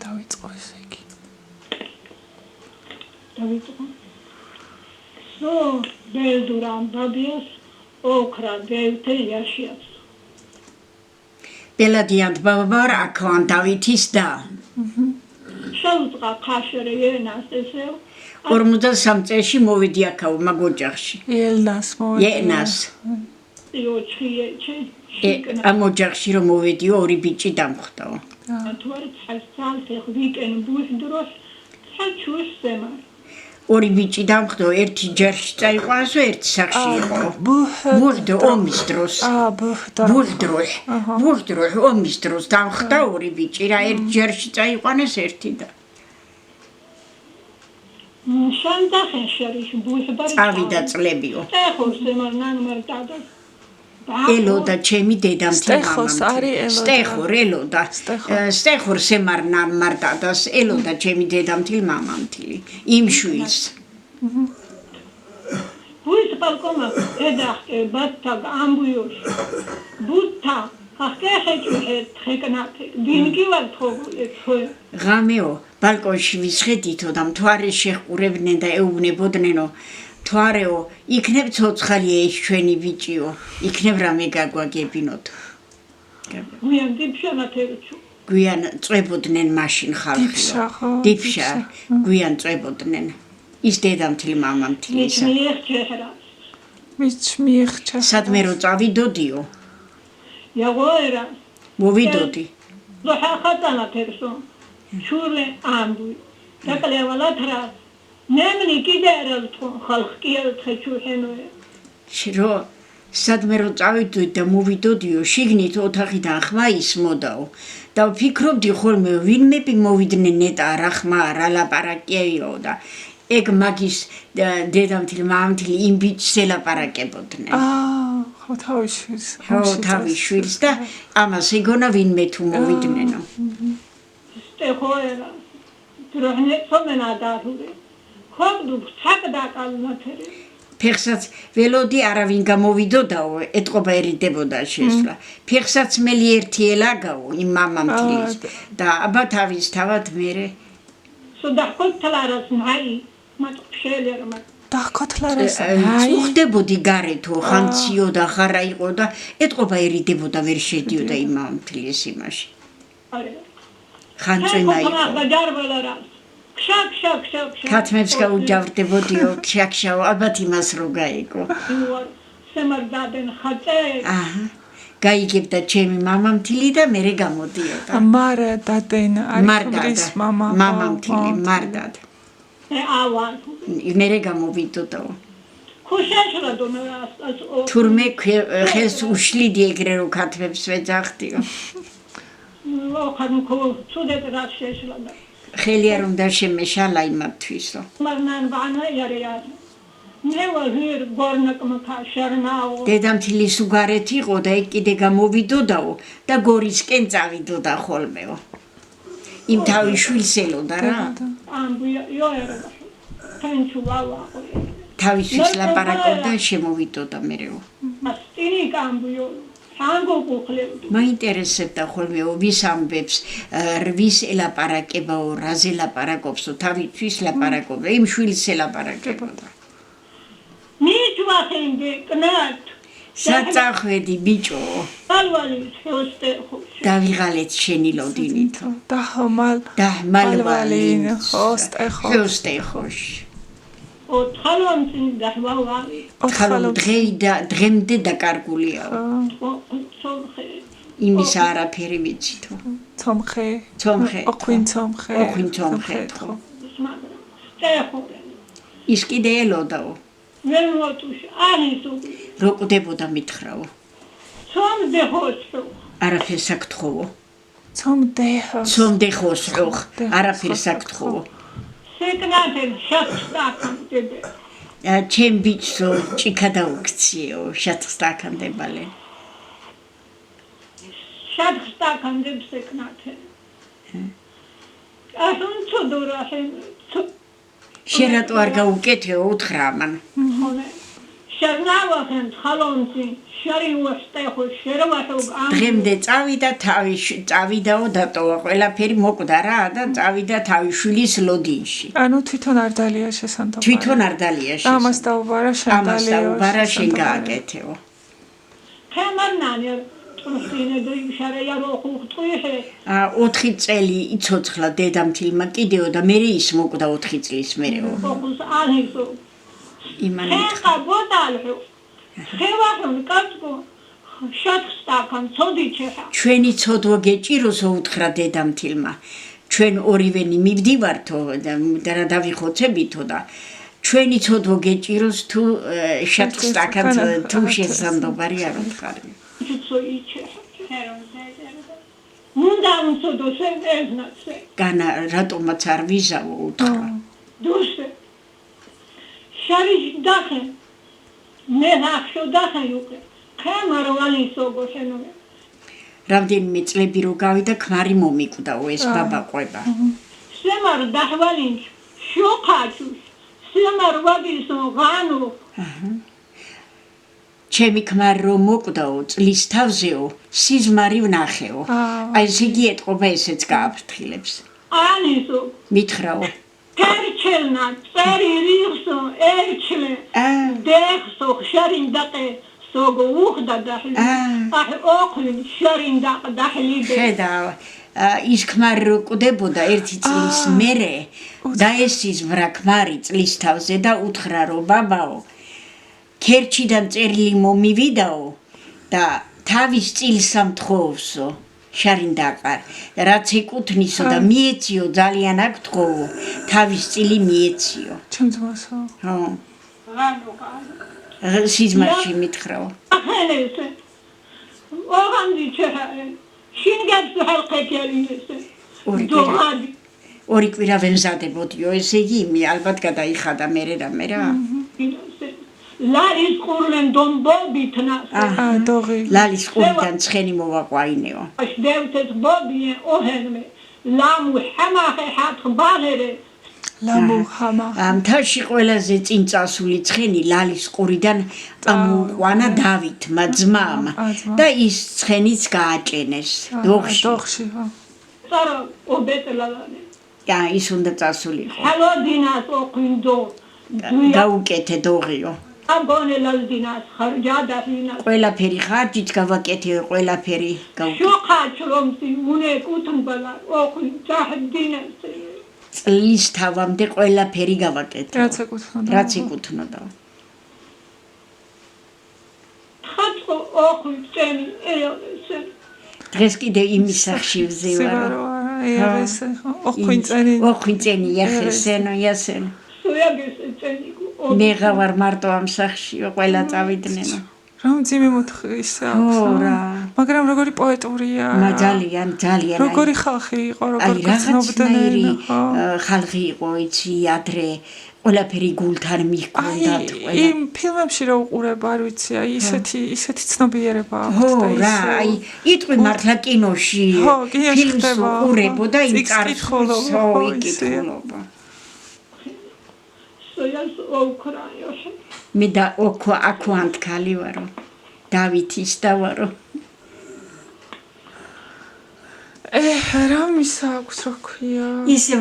დავიწყო ესე იგი. დავიწყო. ბელდურან ბაბიას ოქრა დევთე იაშიას. ბელადიანთ ბაბარ აქან დავითის და. შეუწყა ხაშერე ენას ესეო. 53 წელში მოვიდი აქაო მაგ ოჯახში. ელნას მოვიდი. ელნას. ამ ოჯახში რომ მოვიდიო ორი ბიჭი დამხვდაო. თუ არ წალთე ვიკენ ბუშდროს საჩუს სემა. ორი ბიჭი დამხვდო ერთი ჯერში წაიყვანსო ერთი სახში იყო. ბუშდრო ომის დროს. ბუშდრო ომის დროს დამხვდა ორი ბიჭი რა ერთი ჯერში წაიყვანეს ერთი და წავიდა წლებიო. ელოდა ჩემი დედამთილი მამამთილი. სტეხორ ელოდა. სტეხორ სემარნან მარტადას ელოდა ჩემი დედამთილი მამამთილი. იმ შვილს. ბუის ბალკონა ედახე ბატა ამბუიოს. ბუტა ღამეო ბალკონში ვისხედითო და მთვარე შეჰყურებდნენ და ეუბნებოდნენო მთვარეო იქნებ ცოცხალია ეს ჩვენი ბიჭიო იქნებ რამე გაგვაგებინოთ გვიან წვებოდნენ მაშინ ხალხიო დიფშა გვიან წვებოდნენ ის დედამთილი მამამთილი მის მიეხჩა სადმე რო წავიდოდიო Yagoera. Movidodi. Loha khatana terso. Chure ambu. Takale walatra. Nemni kiderel to khalq kiel tchecheno. Shiro sadme რო წავიდოდი და მოვიდოდიო შიგნით ოთახიდან ხმა ისმოდაო და ვფიქრობდი ხოლმე ვინმეპი მოვიდნენ ნეტა რა ხმა რა ლაპარაკიეო და ეგ მაგის დედამთილი მამამთილი იმ ბიჭს ელაპარაკებოდნენ თავის შვილს და ამას ეგონა ვინმე თუ მოვიდნენო სტეხოერა დროჰნე სომენადარული ხობდუ საკდაკალნათერი ფეხსაც ველოდი არავინ გამოვიდოდაო ეთყობა ერიდებოდა შესვლა ფეხსაც მელი ერთი ელაგაო იმ მამამთილის და აბა თავის თავად მერე სუდახკოთლარას ნაი მატყშელერმა დახკოთლარას უხდებოდი გარეთო ხანციო და ხარა იყო და ეთყობა ერიდებოდა ვერ შედიოდა იმ მამამთილის იმაში ხანწვენა იყო ქათმებს გაუჯავრდებოდიო ქშაქშაო ალბათ იმას რო გაიგო შემარდადენ ხაწე გაიგებდა ჩემი მამამთილი და მერე გამოდიოდა მარდადენ არის მამამთილი მარდად მერე გამოვიდოდაო თურმე ხელს უშლიდი ეგრე რო ქათმებს ვეძახდიო ხელი არ უნდა შემეშალა იმათთვისო დედამთილის უგარეთ იყო და ეგ კიდე გამოვიდოდაო და გორისკენ წავიდოდა ხოლმეო იმ თავის შვილს ელოდა რა თავის შვილს ლაპარაკობდა შემოვიდოდა მერეო მაინტერესებდა ხოლმეო ვის ამბებს ვის ელაპარაკებაო რაზე ლაპარაკობსო თავის ლაპარაკობდა იმ შვილს ელაპარაკებოდა საწახვედი ბიჭო დავიღალეთ შენი ლოდინითო დაჰმალვალინ ხოსტეხოში დღემდე დაკარგულიაო იმის არაფერი ვიცითო ცომხე ოხვინ ცომხე ის კიდე ელოდაო რო კვდებოდა მითხრაო არაფერს აკთხოვო ცომდეხოსო არაფერს აკთხოვო ჩემ ბიჭსო ჭიქა დაუქციეო შათხსტაკანდებალე შათხსტაკანდებს ეკნათე ასუნ ცუდურახე შენ რატო არ გაუკეთეო უთხრა ამან შერნავახენ ხალონცი შარინ ვასტეხო შერმაშოგ ამ დღემდე წავიდა წავიდაო დატოვა ყველაფერი მოკვდა რა და წავიდა თავის შვილის ლოდინში ანუ თვითონ არ დალია შესანდობარი თვითონ არ დალია ამას დაუბარა შენ ამას დაუბარა შენ გააკეთეო თემარნანი ტრუსინე დიშარეა რო ხუხტუიხე 4 წელი იცოცხლა დედამთილმა კიდეო და მე ის მოკვდა 4 წლის მერეო ოხუს ანისო იმანე ხა ბოდალო ხევახონ კაცკო შატსტაკან ცოდიჩეხა ჩვენი ცოდვა გეჭიროსო უთხრა დედამთილმა ჩვენ ორივენი მივდივართო და რა დავიხოცებითო და ჩვენი ცოდვა გეჭიროს თუ შატსტაკან თუ შესანდობარი არ უთხარი განა რატომაც არ ვიზავო უთხრა დუშე შარიშ დახე მე ნახშო დახე უკვე ხემარვალი სოგოშენო რამდენიმე წლები რო გავიდა ქმარი მომიკვდაო ეს ბაბა ყვება შემარ დახვალი შოქაჩუ შემარ ვაგისო ღანო ჩემი ქმარი რო მოკვდაო წლის თავზეო სიზმარი ვნახეო აი ესე იგი ეტყობა ესეც გააფრთხილებს ანისო მითხრაო კერჩელნა წერი რიხსო ერჩლე დეხსო შარინ დაკე სოგო უხდა დაჰლი აჰ ოყლინ შარინ დაჰლი ხედა ის ქმარი რო კვდებოდა 1 წლის მერე და ეს ის ვრა ქმარი წლის თავზე და უთხრა რომ ბაბაო ქერჩიდან წერილი მომივიდაო და თავის წილს ამთხოვსო შარინ დაყარ რაც ეკუთვნისო და მიეციო ძალიან აქ თხოვო თავის წილი მიეციო ჩემძმასო ხო სიზმარში მითხრაო ახალესე ოღონდი ჩეხა შინგაც ჰალყეთიალინესე ორი კვირა ვემზადებოდიო ესე იგი იმი ალბათ გადაიხადა მერე რა ლალის ყურლენ დომბობითნა დოღი ლალის ყურიდან ცხენი მოვაყვაინეო შდევთეთ ბობიე ოჰენმე ლამუ ჰამახე ჰატ ბაღერე ლამუ ჰამა ამთაში ყველაზე წინ წასული ცხენი ლალის ყურიდან ამოუყვანა დავითმა ძმამ და ის ცხენიც გააჭენეს დოღში წარო ობეტლალანე ის უნდა წასულიყო ჰალოდინას ოყინდო გაუკეთე დოღიო აგონელალდინას ხარჯადაჰინას ყველაფერი ხარჯით გავაკეთე ყველაფერი შოხაჩრომსი უნე კუთნბალა ოყინ წაჰდინას წლის თავამდე ყველაფერი გავაკეთე რაც ეკუთვნოდა ხატყო ოყინ წენი ეოლესე დღეს კიდე იმის სახში ვზევარო ოყინ წენი ეხესენო იასენო მე გავარ მარტო ამ სახშიო ყველა წავიდნენ რომ ძიმე მოთხისა მაგრამ როგორი პოეტურია ძალიან როგორი ხალხი იყო როგორი გრძნობდნენ ხალხი იყო იცი ადრე ყველაფერი გულთან მიჰქონდათ ყველა იმ ფილმებში რო უყურებ არ ვიცი აი ისეთი ცნობიერება აქვს და რა აი იტყვი მართლა კინოში ფილმს უყურებო და იმ წარსულს მე და აქ ანთქალი ვარო დავითის და ვარო რა მისა აქვს რა ქვია ისე